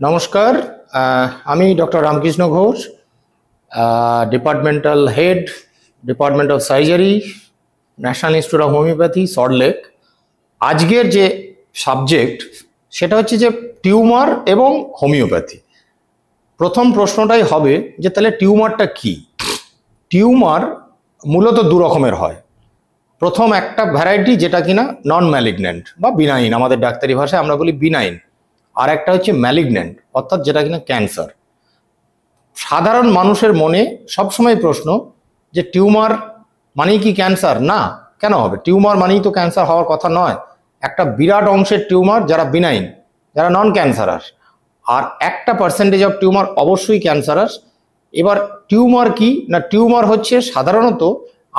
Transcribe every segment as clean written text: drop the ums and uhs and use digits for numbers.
নমস্কার। আমি doctor Ramakrishna Ghosh, departmental head, department of surgery, national institute of homeopathy, Salt Lake. আজকের যে সাবজেক্ট সেটা হচ্ছে যে টিউমার এবং হোমিওপ্যাথি। প্রথম প্রশ্নটাই হবে যে তাহলে টিউমারটা কি। টিউমার মূলত দু রকমের হয়। প্রথম একটা ভ্যারাইটি যেটা কিনা নন ম্যালিগন্যান্ট বা বিনাইন, আমাদের ডাক্তারি ভাষায় আমরা বলি বিনাইন। আর একটা হচ্ছে ম্যালিগন্যান্ট, অর্থাৎ যেটা কিনা ক্যান্সার। সাধারণ মানুষের মনে সবসময় প্রশ্ন যে টিউমার মানেই কি ক্যান্সার? না, কেন হবে? টিউমার মানেই তো ক্যান্সার হওয়ার কথা নয়। একটা বিরাট অংশের টিউমার যারা বিনাইন, যারা নন ক্যান্সারাস, আর একটা পার্সেন্টেজ অফ টিউমার অবশ্যই ক্যান্সারাস। এবার টিউমার কি না, টিউমার হচ্ছে সাধারণত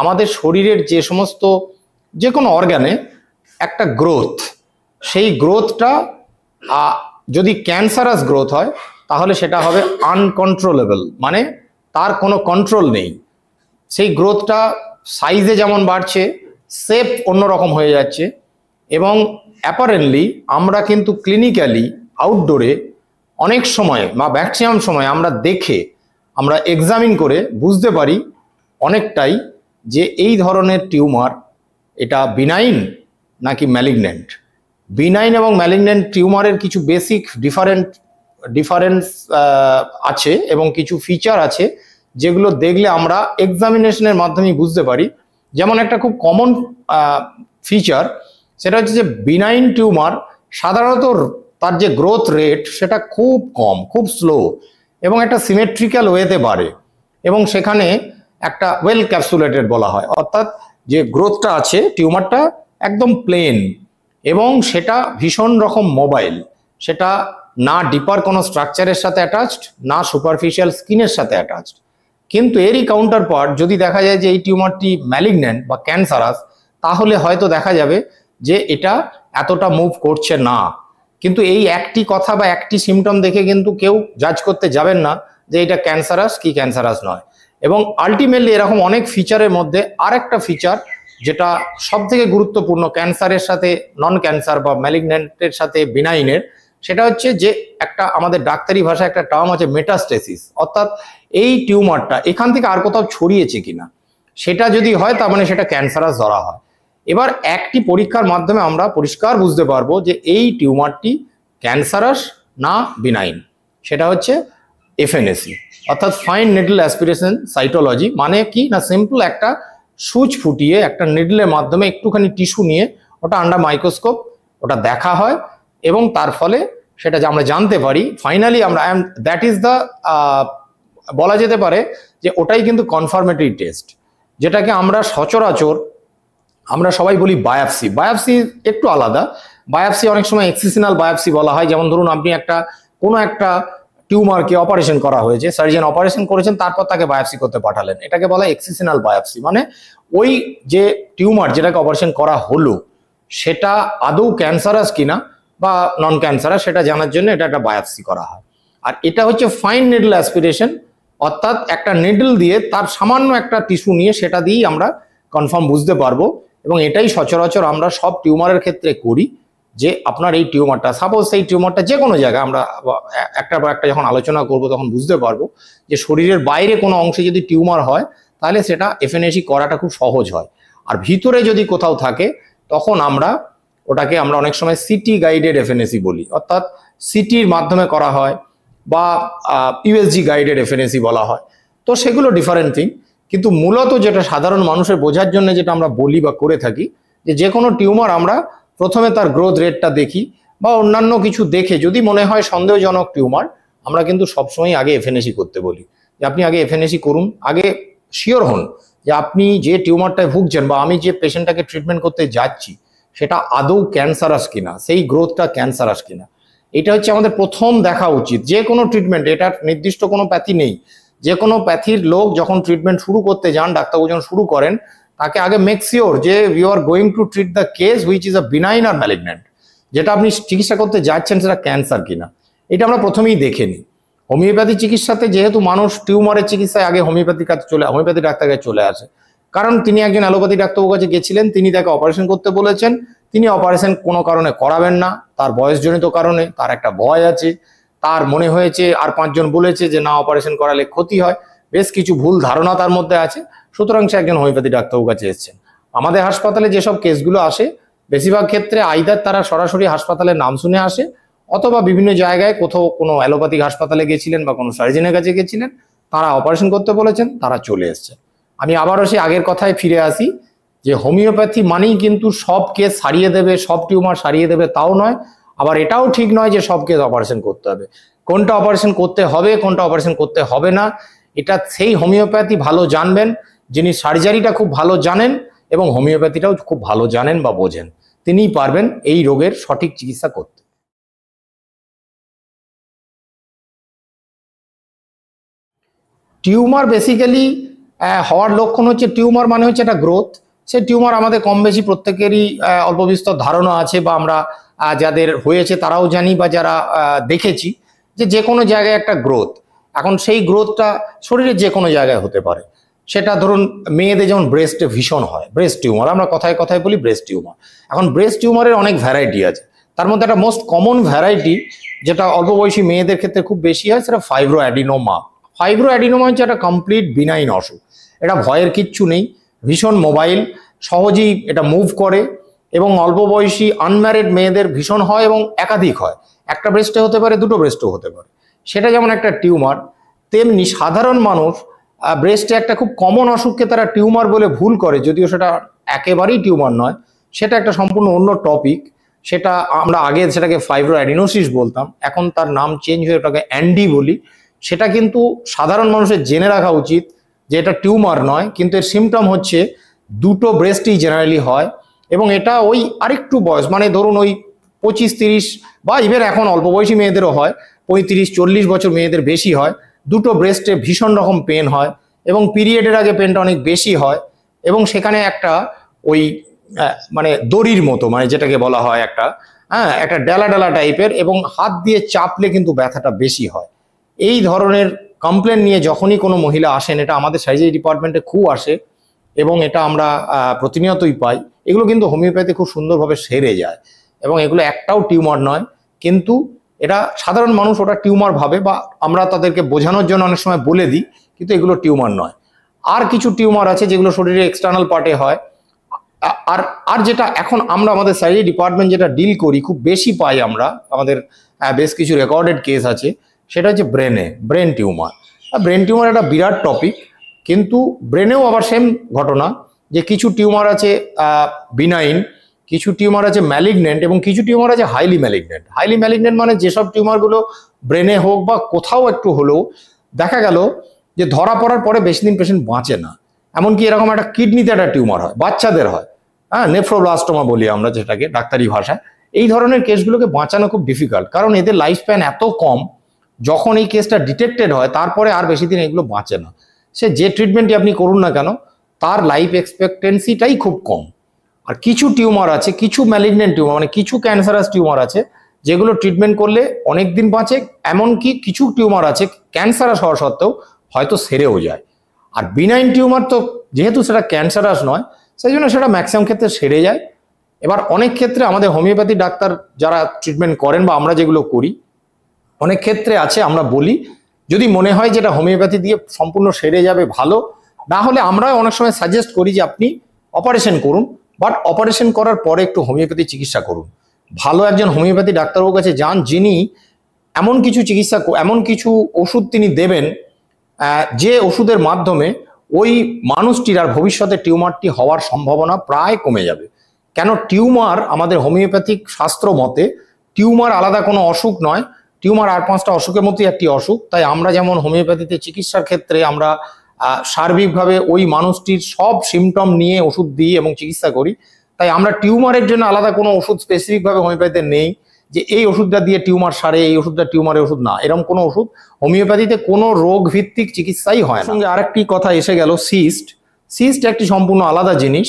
আমাদের শরীরের যে সমস্ত যে কোনো অর্গানে একটা গ্রোথ, সেই গ্রোথটা যদি ক্যান্সারাস গ্রোথ হয় তাহলে সেটা হবে আনকন্ট্রোলেবল, মানে তার কোনো কন্ট্রোল নেই। সেই গ্রোথটা সাইজে যেমন বাড়ছে, শেপ অন্যরকম হয়ে যাচ্ছে। এবং অ্যাপারেন্টলি আমরা কিন্তু ক্লিনিক্যালি আউটডোরে অনেক সময় বা ম্যাক্সিমাম সময় আমরা দেখে, আমরা এক্সামিন করে বুঝতে পারি অনেকটাই যে এই ধরনের টিউমার এটা বিনাইন নাকি ম্যালিগন্যান্ট। বিনাইন এবং ম্যালিগন্যান্ট টিউমারের কিছু বেসিক ডিফারেন্স আছে এবং কিছু ফিচার আছে যেগুলো দেখলে আমরা এক্সামিনেশনের মাধ্যমে বুঝতে পারি। যেমন একটা খুব কমন ফিচার সেটা হচ্ছে যে বিনাইন টিউমার সাধারণত তার যে গ্রোথ রেট সেটা খুব কম, খুব স্লো এবং একটা সিমেট্রিক্যাল ওয়েতে বাড়ে, এবং সেখানে একটা ওয়েল ক্যাপসুলেটেড বলা হয়, অর্থাৎ যে গ্রোথটা আছে টিউমারটা একদম প্লেন এবং সেটা ভীষণ রকম মোবাইল। সেটা না ডিপার কোনো স্ট্রাকচারের সাথে অ্যাটাচড, না সুপারফিশিয়াল স্কিনের সাথে অ্যাটাচড। কিন্তু এরই কাউন্টার পার্ট যদি দেখা যায় যে এই টিউমারটি ম্যালিগন্যান্ট বা ক্যান্সারাস, তাহলে হয়তো দেখা যাবে যে এটা এতটা মুভ করছে না। কিন্তু এই একটি কথা বা একটি সিমটম দেখে কিন্তু কেউ জাজ করতে যাবেন না যে এটা ক্যান্সারাস কি ক্যান্সারাস নয়। এবং আলটিমেটলি এরকম অনেক ফিচারের মধ্যে আরেকটা ফিচার যেটা সব থেকে গুরুত্বপূর্ণ ক্যান্সারের সাথে নন ক্যান্সার বা ম্যালিগন্যান্টের সাথে বিনাইনের, সেটা হচ্ছে যে একটা আমাদের ডাক্তারি ভাষায় একটা টার্ম আছে মেটাস্টেসিস, অর্থাৎ এই টিউমারটা এখান থেকে আর কোথাও ছড়িয়েছে কিনা। সেটা যদি হয় তার মানে সেটা ক্যান্সারাস ধরা হয়। এবার একটি পরীক্ষার মাধ্যমে আমরা পরিষ্কার বুঝতে পারবো যে এই টিউমারটি ক্যান্সারাস না বিনাইন। সেটা হচ্ছে এফএনএসি, অর্থাৎ ফাইন নিডল অ্যাসপিরেশন সাইটোলজি। মানে কি না, সিম্পল একটা সুচ ফুটিয়ে একটা নিডলের মাধ্যমে একটুখানি টিস্যু নিয়ে ওটা আন্ডার মাইক্রোস্কোপ ওটা দেখা হয়, এবং তার ফলে সেটা যে আমরা জানতে পারি ফাইনালি আমরা দ্যাট ইজ দ্য বলা যেতে পারে যে ওটাই কিন্তু কনফার্মেটরি টেস্ট, যেটাকে আমরা সচরাচর আমরা সবাই বলি বায়োপসি। বায়োপসি একটু আলাদা। বায়োপসি অনেক সময় এক্সিশনাল বায়োপসি বলা হয়। যেমন ধরুন আপনি কোনো একটা টিউমারকে অপারেশন করা হয়েছে, সার্জন অপারেশন করেছেন, তারপর তাকে বায়োপসি করতে পাঠালেন, এটাকে বলা এক্সিশনাল বায়োপসি। মানে ওই যে টিউমার যেটাকে অপারেশন করা হলো সেটা আদৌ ক্যান্সারাস কিনা বা নন ক্যান্সারাস সেটা জানার জন্য এটা একটা বায়োপসি করা হয়। আর এটা হচ্ছে ফাইন নিডল অ্যাসপিরেশন, অর্থাৎ একটা নিডল দিয়ে তার সামান্য একটা টিস্যু নিয়ে সেটা দিয়েই আমরা কনফার্ম বুঝতে পারবো। এবং এটাই সচরাচর আমরা সব টিউমারের ক্ষেত্রে করি, যে আপনার এই টিউমারটা, সাপোজ সেই টিউমারটা যে কোনো জায়গায়, আমরা একটার পর একটা যখন আলোচনা করব তখন বুঝতে পারবো যে শরীরের বাইরে কোনো অংশে যদি টিউমার হয় তাহলে সেটা এফএনএসি করাটা খুব সহজ হয়। আর ভিতরে যদি কোথাও থাকে তখন ওটাকে আমরা অনেক সময় সিটি গাইডেড এফএনএসি বলি, অর্থাৎ সিটির মাধ্যমে করা হয় বা ইউএসজি গাইডেড এফএনএসি বলা হয়। তো সেগুলো ডিফারেন্ট থিং, কিন্তু মূলত যেটা সাধারণ মানুষের বোঝার জন্য যেটা আমরা বলি বা করে থাকি, যে কোনো টিউমার আমরা প্রথমে তার গ্রোথ রেটটা দেখি বা অন্যান্য কিছু দেখে যদি মনে হয় সন্দেহজনক টিউমার, আমরা কিন্তু সবসময় আগে এফএনএসি করতে বলি। যে আপনি আগে এফএনএসি করুন, আগে শিওর হন যে আপনি যে টিউমারটায় ভুগছেন বা আমি যে পেশেন্টটাকে ট্রিটমেন্ট করতে যাচ্ছি সেটা আদৌ ক্যান্সারাস কিনা, সেই গ্রোথটা ক্যান্সারাস কিনা। এটা হচ্ছে আমাদের প্রথম দেখা উচিত। যে কোনো ট্রিটমেন্ট, এটা নির্দিষ্ট কোনো প্যাথি নেই, যে কোনো প্যাথির লোক যখন ট্রিটমেন্ট শুরু করতে যান, ডাক্তারবাবু যখন শুরু করেন, তাকে আগে মেক শিওর যে you are going to treat the case which is a benign or malignant, যেটা আপনি চিকিৎসা করতে যাচ্ছেন সেটা ক্যান্সার কিনা। এটা আমরা প্রথমেই দেখে নিই। হোমিওপ্যাথি চিকিৎসাতে যেহেতু মানুষ টিউমারের চিকিৎসায় আগে হোমিওপ্যাথি ডাক্তার কাছে চলে আসে, কারণ তিনি একজন অ্যালোপ্যাথি ডাক্তারবাবুর কাছে গেছিলেন, তিনি তাকে অপারেশন করতে বলেছেন, তিনি অপারেশন কোনো কারণে করাবেন না, তার বয়সজনিত কারণে, তার একটা ভয় আছে, তার মনে হয়েছে, আর 5 জন বলেছে যে না অপারেশন করালে ক্ষতি হয়, বেশ কিছু ভুল ধারণা তার মধ্যে আছে, সুতরাং সে একজন হোমিওপ্যাথি ডাক্তারবাবুর কাছে এসেছেন। আমাদের হাসপাতালে যেসব কেসগুলো আসে বেশিরভাগ ক্ষেত্রে আইদার তারা সরাসরি হাসপাতালের নাম শুনে আসে, অথবা বিভিন্ন জায়গায় কোথাও কোনো অ্যালোপ্যাথিক হাসপাতালে গেছিলেন বা কোনো সার্জনের কাছে গেছিলেন, তারা অপারেশন করতে বলেছেন, তারা চলে এসছেন। আমি আবারও সেই আগের কথায় ফিরে আসি যে হোমিওপ্যাথি মানেই কিন্তু সব কেস সারিয়ে দেবে, সব টিউমার সারিয়ে দেবে তাও নয়, আবার এটাও ঠিক নয় যে সব কেস অপারেশন করতে হবে। কোনটা অপারেশন করতে হবে, কোনটা অপারেশন করতে হবে না, এটা সেই হোমিওপ্যাথি ভালো জানবেন যিনি সার্জারিটা খুব ভালো জানেন এবং হোমিওপ্যাথিটাও খুব ভালো জানেন বা বোঝেন, তিনিই পারবেন এই রোগের সঠিক চিকিৎসা করতে। টিউমার বেসিক্যালি হওয়ার লক্ষণ হচ্ছে, টিউমার মানে হচ্ছে একটা গ্রোথ। সে টিউমার আমাদের কম বেশি প্রত্যেকেরই অল্প বিস্তর ধারণা আছে, বা আমরা যাদের হয়েছে তারাও জানি, বা যারা দেখেছি যে কোনো জায়গায় একটা গ্রোথ। এখন সেই গ্রোথটা শরীরের যে কোনো জায়গায় হতে পারে। সেটা ধরুন মেয়েদের যেমন ব্রেস্টে ভীষণ হয়, ব্রেস্ট টিউমার, আমরা কথায় কথায় বলি ব্রেস্ট টিউমার। এখন ব্রেস্ট টিউমারের অনেক ভ্যারাইটি আছে, তার মধ্যে একটা মোস্ট কমন ভ্যারাইটি যেটা অল্প বয়সী মেয়েদের ক্ষেত্রে খুব বেশি হয়, সেটা ফাইব্রো অ্যাডিনোমা। ফাইব্রো অ্যাডিনোমা হচ্ছে একটা কমপ্লিট বিনাইন অসুখ, এটা ভয়ের কিচ্ছু নেই, ভীষণ মোবাইল, সহজেই এটা মুভ করে, এবং অল্প বয়সী আনম্যারিড মেয়েদের ভীষণ হয় এবং একাধিক হয়, একটা ব্রেস্টে হতে পারে, দুটো ব্রেস্টেও হতে পারে। সেটা যেমন একটা টিউমার, তেমনি সাধারণ মানুষ ব্রেস্টে একটা খুব কমন অসুখকে তারা টিউমার বলে ভুল করে, যদিও সেটা একেবারেই টিউমার নয়, সেটা একটা সম্পূর্ণ অন্য টপিক। সেটা আমরা আগে সেটাকে ফাইব্রো অ্যাডিনোসিস বলতাম, এখন তার নাম চেঞ্জ হয়ে ওটাকে অ্যান্ডি বলি। সেটা কিন্তু সাধারণ মানুষের জেনে রাখা উচিত যে এটা টিউমার নয়, কিন্তু এর সিমটম হচ্ছে দুটো ব্রেস্টই জেনারেলি হয়, এবং এটা ওই আরেকটু বয়স, মানে ধরুন ওই 25-30, বা ইভেন এখন অল্প বয়সী মেয়েদেরও হয়, 35-40 বছর মেয়েদের বেশি হয়, দুটো ব্রেস্টে ভীষণ রকম পেন হয়, এবং পিরিয়ডের আগে পেনটা অনেক বেশি হয়, এবং সেখানে একটা ওই মানে দড়ির মতো, মানে যেটাকে বলা হয় একটা একটা ডেলা ডেলা টাইপের, এবং হাত দিয়ে চাপলে কিন্তু ব্যথাটা বেশি হয়। এই ধরনের কমপ্লেন নিয়ে যখনই কোনো মহিলা আসেন, এটা আমাদের সার্জারি ডিপার্টমেন্টে খুব আসে, এবং এটা আমরা প্রতিনিয়তই পাই। এগুলো কিন্তু হোমিওপ্যাথি খুব সুন্দরভাবে সেরে যায়, এবং এগুলো একটাও টিউমার নয়, কিন্তু এটা সাধারণ মানুষ ওটা টিউমার ভাবে, বা আমরা তাদেরকে বোঝানোর জন্য অনেক সময় বলে দিই, কিন্তু এগুলো টিউমার নয়। আর কিছু টিউমার আছে যেগুলো শরীরে এক্সটার্নাল পার্টে হয়। আর আর যেটা এখন আমরা আমাদের সার্জারি ডিপার্টমেন্ট যেটা ডিল করি, খুব বেশি পাই আমরা, আমাদের বেশ কিছু রেকর্ডেড কেস আছে, সেটা হচ্ছে ব্রেন টিউমার। ব্রেন টিউমার একটা বিরাট টপিক, কিন্তু ব্রেনেও আবার সেম ঘটনা, যে কিছু টিউমার আছে বিনাইন, কিছু টিউমার আছে ম্যালিগনেন্ট, এবং কিছু টিউমার আছে হাইলি ম্যালিগনেন্ট। হাইলি ম্যালিগনেন্ট মানে যেসব টিউমারগুলো ব্রেনে হোক বা কোথাও একটু হলেও দেখা গেল যে ধরা পড়ার পরে বেশি দিন পেশেন্ট বাঁচে না। এমনকি এরকম একটা কিডনিতে একটা টিউমার হয়, বাচ্চাদের হয়, নেফ্রোব্লাস্টোমা বলি আমরা যেটাকে ডাক্তারি ভাষায়। এই ধরনের কেসগুলোকে বাঁচানো খুব ডিফিকাল্ট, কারণ এদের লাইফ স্প্যান এত কম। যখন এই কেসটা ডিটেক্টেড হয় তারপরে আর বেশি দিন এগুলো বাঁচে না। সে যে ট্রিটমেন্টই আপনি করুন না কেন, তার লাইফ এক্সপেক্টেন্সিটাই খুব কম। আর কিছু টিউমার আছে, কিছু ম্যালিগনেন্ট টিউমার, মানে কিছু ক্যান্সারাস টিউমার আছে যেগুলো ট্রিটমেন্ট করলে অনেক দিন বাঁচে, এমনকি কিছু টিউমার আছে ক্যান্সারাস হওয়া সত্ত্বেও হয়তো সেরেও যায়। আর বিনাইন টিউমার তো যেহেতু সেটা ক্যান্সারাস নয়, সেই জন্য সেটা ম্যাক্সিমাম ক্ষেত্রে সেরে যায়। এবার অনেক ক্ষেত্রে আমাদের হোমিওপ্যাথি ডাক্তার যারা ট্রিটমেন্ট করেন, বা আমরা যেগুলো করি, অনেক ক্ষেত্রে আছে আমরা বলি যদি মনে হয় যেটা হোমিওপ্যাথি দিয়ে সম্পূর্ণ সেরে যাবে ভালো, না হলে আমরা অনেক সময় সাজেস্ট করি যে আপনি অপারেশন করুন, বাট অপারেশন করার পরে একটু হোমিওপ্যাথি চিকিৎসা করুন। ভালো একজন হোমিওপ্যাথি ডাক্তারবাবুর কাছে যান, যিনি এমন কিছু চিকিৎসা, এমন কিছু ওষুধ তিনি দেবেন যে ওষুধের মাধ্যমে ওই মানুষটির আর ভবিষ্যতে টিউমারটি হওয়ার সম্ভাবনা প্রায় কমে যাবে। কেন, টিউমার আমাদের হোমিওপ্যাথিক শাস্ত্র মতে টিউমার আলাদা কোনো অসুখ নয়, টিউমার আর 5টা অসুখের মধ্যে একটি অসুখ। তাই আমরা যেমন হোমিওপ্যাথিতে চিকিৎসার ক্ষেত্রে আমরা সার্বিকভাবে ওই মানুষটির সব সিমটম নিয়ে ওষুধ দিই এবং চিকিৎসা করি, তাই আমরা টিউমারের জন্য আলাদা কোনো ওষুধ স্পেসিফিকভাবে হোমিওপ্যাথিতে নেই যে এই ওষুধটা দিয়ে টিউমার সারে, এই ওষুধটা টিউমারের ওষুধ না, এরকম কোনো ওষুধ হোমিওপ্যাথিতে কোনো রোগ ভিত্তিক চিকিৎসাই হয় না। সঙ্গে আরেকটি কথা এসে গেল, সিস্ট একটি সম্পূর্ণ আলাদা জিনিস।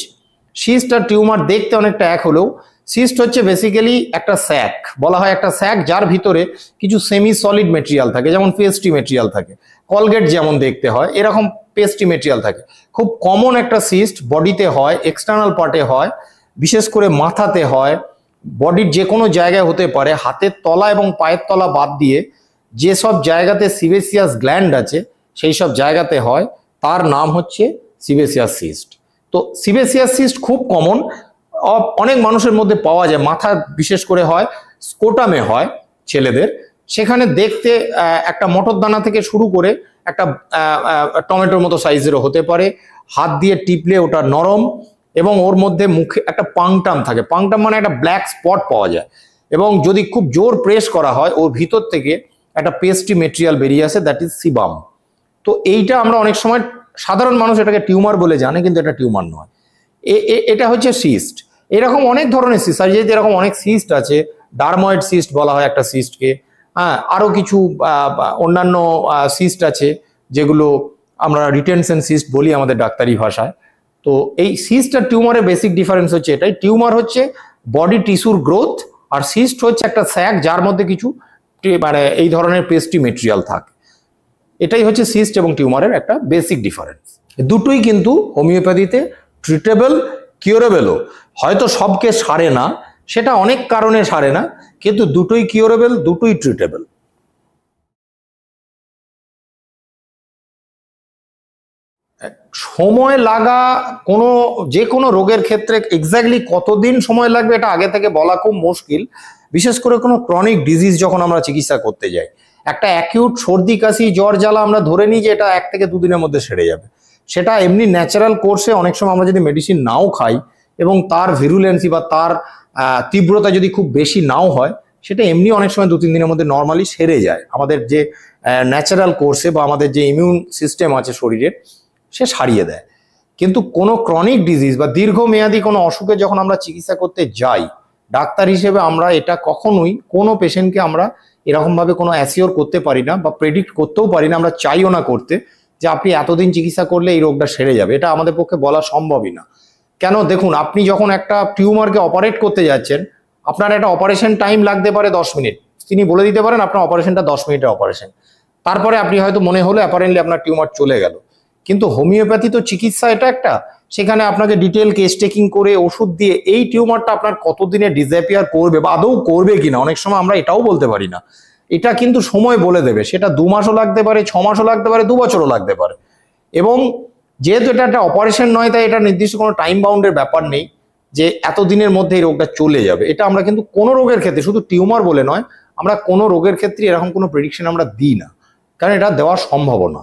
সিস্ট আর টিউমার দেখতে অনেকটা এক হলেও সিস্ট হচ্ছে বেসিক্যালি একটা স্যাক, বলা হয় একটা স্যাক, যার ভিতরে কিছু সেমি সলিড মেটেরিয়াল থাকে, যেমন পেস্ট্রি মেটেরিয়াল থাকে, কলগেট যেমন দেখতে হয় এরকম পেস্ট্রি মেটেরিয়াল থাকে। খুব কমন একটা সিস্ট বডিতে হয়, এক্সটার্নাল পার্টে হয়, বিশেষ করে মাথাতে হয়, বডির যে কোনো জায়গায় হতে পারে, হাতের তলা এবং পায়ের তলা বাদ দিয়ে যেসব জায়গাতে সিবেসিয়াস গ্ল্যান্ড আছে সেই সব জায়গাতে হয়, তার নাম হচ্ছে সিবেসিয়াস সিস্ট। তো সিবেসিয়াস সিস্ট খুব কমন, অনেক মানুষের মধ্যে পাওয়া যায়, মাথা বিশেষ করে হয়, স্কোটামে হয় ছেলেদের। সেখানে দেখতে একটা মটর দানা থেকে শুরু করে একটা টমেটোর মতো সাইজেরও হতে পারে, হাত দিয়ে টিপলে ওটা নরম, এবং ওর মধ্যে মুখে একটা পাংটাম থাকে, পাংটাম মানে একটা ব্ল্যাক স্পট পাওয়া যায়, এবং যদি খুব জোর প্রেস করা হয় ওর ভিতর থেকে একটা পেস্টি মেটেরিয়াল বেরিয়ে আসে, দ্যাট ইজ সিবাম। তো এইটা আমরা অনেক সময়, সাধারণ মানুষ এটাকে টিউমার বলে জানে, কিন্তু এটা টিউমার নয়, এটা হচ্ছে সিস্ট। এরকম অনেক ধরনের সিস্ট, সার্জারিতে এরকম অনেক সিস্ট আছে, ডারময়েড সিস্ট বলা হয় একটা সিস্টকে, হ্যাঁ, আরও কিছু অন্যান্য সিস্ট আছে যেগুলো আমরা রিটেনশন সিস্ট বলি আমাদের ডাক্তারি ভাষায়। তো এই সিস্ট আর টিউমারের বেসিক ডিফারেন্স হচ্ছে এটাই, টিউমার হচ্ছে বডি টিস্যুর গ্রোথ, আর সিস্ট হচ্ছে একটা স্যাক যার মধ্যে কিছু মানে এই ধরনের পেস্টি মেটেরিয়াল থাকে। এটাই হচ্ছে সিস্ট এবং টিউমারের একটা বেসিক ডিফারেন্স। দুটোই কিন্তু হোমিওপ্যাথিতে ট্রিটেবল, কিউরেবলও। হয়তো সবকে সারে না, সেটা অনেক কারণে সারে না, কিন্তু দুটোই কিউরেবল, দুটোই ট্রিটেবল। সময় লাগা যে কোনো রোগের ক্ষেত্রে এক্স্যাক্টলি কতদিন সময় লাগবে এটা আগে থেকে বলা খুব মুশকিল, বিশেষ করে কোনো ক্রনিক ডিজিজ যখন আমরা চিকিৎসা করতে যাই। একটা অ্যাকিউট সর্দি কাশি জ্বর জ্বালা আমরা ধরে নিই যে এটা 1 থেকে 2 দিনের মধ্যে সেরে যাবে, সেটা এমনি ন্যাচারাল কোর্সে অনেক সময় আমরা যদি মেডিসিন নাও খাই এবং তার ভিরুলেন্সি বা তার তীব্রতা যদি খুব বেশি নাও হয়, সেটা এমনি অনেক সময় 2-3 দিনের মধ্যে নর্মালি সেরে যায়। আমাদের যে ন্যাচারাল কোর্সে বা আমাদের যে ইমিউন সিস্টেম আছে শরীরের, সে সারিয়ে দেয়। কিন্তু কোনো ক্রনিক ডিজিজ বা দীর্ঘমেয়াদী কোনো অসুখে যখন আমরা চিকিৎসা করতে যাই, ডাক্তার হিসেবে আমরা এটা কখনোই কোনো পেশেন্টকে আমরা এরকমভাবে কোনো অ্যাসিওর করতে পারি না বা প্রেডিক্ট করতেও পারি না, আমরা চাইও না করতে, যে আপনি এতদিন চিকিৎসা করলে এই রোগটা সেরে যাবে। এটা আমাদের পক্ষে বলা সম্ভবই না। কেন, দেখুন, আপনি যখন একটা টিউমারকে অপারেট করতে যাচ্ছেন, আপনার একটা অপারেশন টাইম লাগতে পারে 10 মিনিট, তিনি বলে দিতে পারেন আপনার অপারেশনটা 10 মিনিটের অপারেশন, তারপরে আপনি হয়তো মনে হলো অ্যাপারেন্টলি আপনার টিউমার চলে গেল। কিন্তু হোমিওপ্যাথি তো চিকিৎসা এটা একটা, সেখানে আপনাকে ডিটেল কেস টেকিং করে ওষুধ দিয়ে এই টিউমারটা আপনার কতদিনে ডিসঅ্যাপিয়ার করবে বা আদৌ করবে কিনা, অনেক সময় আমরা এটাও বলতে পারি না, এটা কিন্তু সময় বলে দেবে। সেটা 2 মাসও লাগতে পারে, 6 মাসও লাগতে পারে, 2 বছরও লাগতে পারে। এবং যেহেতু এটা একটা অপারেশন নয়, তাই এটা নির্দিষ্ট কোনো টাইম বাউন্ডের ব্যাপার নেই যে এতদিনের মধ্যে এই রোগটা চলে যাবে। এটা আমরা কিন্তু কোনো রোগের ক্ষেত্রে, শুধু টিউমার বলে নয়, আমরা কোনো রোগের ক্ষেত্রে এরকম কোনো প্রেডিকশন আমরা দিই না, কারণ এটা দেওয়া সম্ভব না।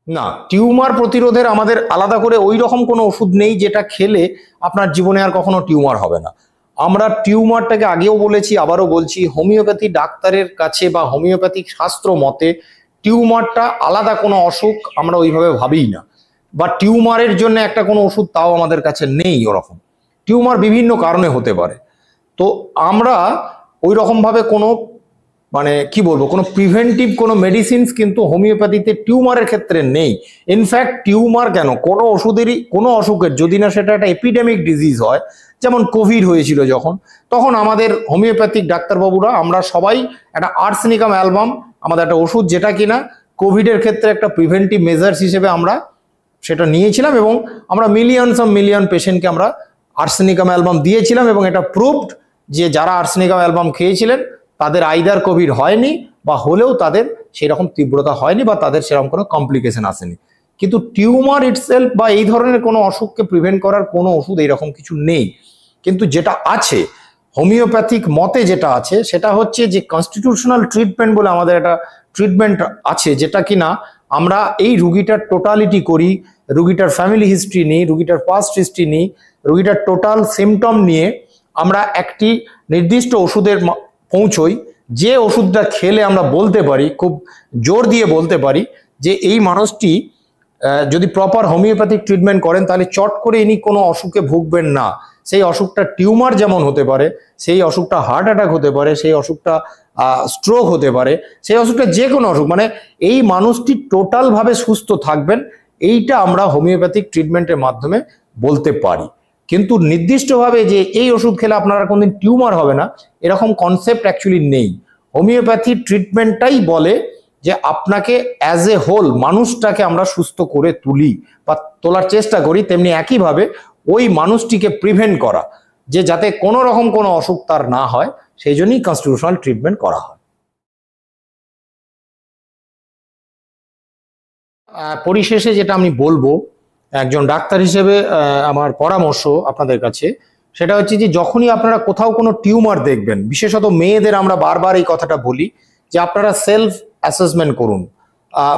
না, টিউমার প্রতিরোধের আমাদের আলাদা করে ওই রকম কোনো ওষুধ নেই যেটা খেলে আপনার জীবনে আর কখনো টিউমার হবে না। আমরা টিউমারটাকে আগেও বলেছি, আবারও বলছি, হোমিওপ্যাথি ডাক্তারের কাছে বা হোমিওপ্যাথিক শাস্ত্র মতে টিউমারটা আলাদা কোনো অসুখ আমরা ওইভাবে ভাবিই না, বা টিউমারের জন্য একটা কোনো ওষুধ তাও আমাদের কাছে নেই ওরকম। টিউমার বিভিন্ন কারণে হতে পারে, তো আমরা ওই রকমভাবে কোনো মানে কি বলবো, কোনো প্রিভেন্টিভ কোনো মেডিসিনস কিন্তু হোমিওপ্যাথিতে টিউমারের ক্ষেত্রে নেই। ইনফ্যাক্ট টিউমার কেন, কোনো ওষুধেরই, কোনো অসুখের যদি না সেটা একটা এপিডেমিক ডিজিজ হয়, যেমন কোভিড হয়েছিল যখন, তখন আমাদের হোমিওপ্যাথিক ডাক্তারবাবুরা আমরা সবাই একটা আর্সেনিকাম অ্যালবাম, আমাদের একটা ওষুধ যেটা কিনা কোভিডের ক্ষেত্রে একটা প্রিভেন্টিভ মেজার্স হিসেবে আমরা সেটা নিয়েছিলাম, এবং আমরা মিলিয়ন পেশেন্টকে আমরা আর্সেনিকাম অ্যালবাম দিয়েছিলাম, এবং এটা প্রুভড যে যারা আর্সেনিকাম অ্যালবাম খেয়েছিলেন তাদের আইদার কোভিড হয়নি, বা হলেও তাদের সেরকম তীব্রতা হয়নি, বা তাদের সেরকম কোনো কমপ্লিকেশন আসেনি। কিন্তু টিউমার ইটসেলফ বা এই ধরনের কোনো অসুখকে প্রিভেন্ট করার কোনো ওষুধ এইরকম কিছু নেই। কিন্তু যেটা আছে হোমিওপ্যাথিক মতে, যেটা আছে সেটা হচ্ছে যে কনস্টিটিউশনাল ট্রিটমেন্ট বলে আমাদের একটা ট্রিটমেন্ট আছে, যেটা কিনা আমরা এই রুগীটার টোটালিটি করি, রুগীটার ফ্যামিলি হিস্ট্রি নিই, রুগীটার পাস্ট হিস্ট্রি নিই, রুগীটার টোটাল সিমটম নিয়ে আমরা একটি নির্দিষ্ট ওষুধের পৌঁছই, যে ওষুধটা খেলে আমরা বলতে পারি, খুব জোর দিয়ে বলতে পারি যে এই মানুষটি যদি প্রপার হোমিওপ্যাথিক ট্রিটমেন্ট করেন তাহলে চট করে ইনি কোনো অসুখে ভুগবেন না। সেই অসুখটা টিউমার যেমন হতে পারে, সেই অসুখটা হার্ট অ্যাটাক হতে পারে, সেই অসুখটা স্ট্রোক হতে পারে, সেই অসুখটা যে কোনো অসুখ, মানে এই মানুষটি টোটালভাবে সুস্থ থাকবেন, এইটা আমরা হোমিওপ্যাথিক ট্রিটমেন্টের মাধ্যমে বলতে পারি। কিন্তু নির্দিষ্টভাবে যে এই ওষুধ খেলে আপনারা কোনদিন টিউমার হবে না, এরকম কনসেপ্ট অ্যাকচুয়ালি নেই। হোমিওপ্যাথি ট্রিটমেন্টটাই বলে যে আপনাকে অ্যাজ এ হোল মানুষটাকে আমরা সুস্থ করে তুলি বা তোলার চেষ্টা করি, তেমনি একইভাবে ওই মানুষটিকে প্রিভেন্ট করা, যে যাতে কোনো রকম কোনো অসুখ তার না হয়, সেই জন্যই কনস্টিটিউশনাল ট্রিটমেন্ট করা হয়। পরিশেষে যেটা আমি বলবো একজন ডাক্তার হিসেবে আমার পরামর্শ আপনাদের কাছে, সেটা হচ্ছে যে যখনই আপনারা কোথাও কোনো টিউমার দেখবেন, বিশেষত মেয়েদের আমরা বারবার এই কথাটা বলি যে আপনারা সেলফ অ্যাসেসমেন্ট করুন,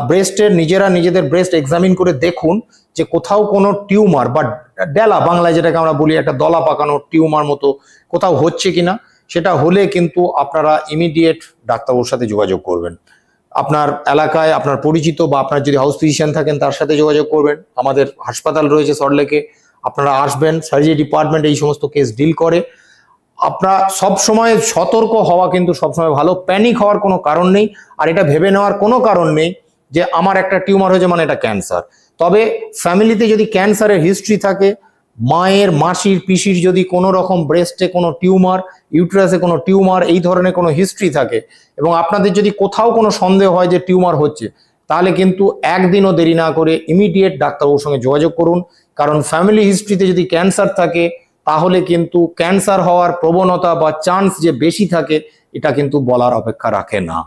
ব্রেস্টের নিজেদের ব্রেস্ট এক্সামিন করে দেখুন যে কোথাও কোনো টিউমার বা ডেলা, বাংলায় যেটাকে আমরা বলি একটা দলা পাকানো টিউমার মতো কোথাও হচ্ছে কিনা। সেটা হলে কিন্তু আপনারা ইমিডিয়েট ডাক্তারবাবুর সাথে যোগাযোগ করবেন। আপনার এলাকায় আপনার পরিচিত বা আপনার যদি হাউস ফিজিশিয়ান থাকেন তার সাথে যোগাযোগ করবেন। আমাদের হাসপাতাল রয়েছে সল্টলেকে, আপনারা আসবেন। সার্জারি ডিপার্টমেন্ট এই সমস্ত কেস ডিল করে। আপনারা সবসময় সতর্ক হওয়া কিন্তু সবসময় ভালো, প্যানিক হওয়ার কোনো কারণ নেই। আর এটা ভেবে নেওয়ার কোনো কারণ নেই যে আমার একটা টিউমার হয়েছে মানে এটা ক্যান্সার। তবে ফ্যামিলিতে যদি ক্যান্সারের হিস্ট্রি থাকে, মায়ের, মাসির, পিসির যদি কোনো রকম ব্রেস্টে কোনো টিউমার, ইউটেরাসে কোনো টিউমার, এই ধরনের কোনো হিস্ট্রি থাকে এবং আপনাদের যদি কোথাও কোনো সন্দেহ হয় যে টিউমার হচ্ছে, তাহলে কিন্তু একদিনও দেরি না করে ইমিডিয়েট ডাক্তারবাবুর সঙ্গে যোগাযোগ করুন। কারণ ফ্যামিলি হিস্ট্রিতে যদি ক্যান্সার থাকে তাহলে কিন্তু ক্যান্সার হওয়ার প্রবণতা বা চান্স যে বেশি থাকে এটা কিন্তু বলার অপেক্ষা রাখে না।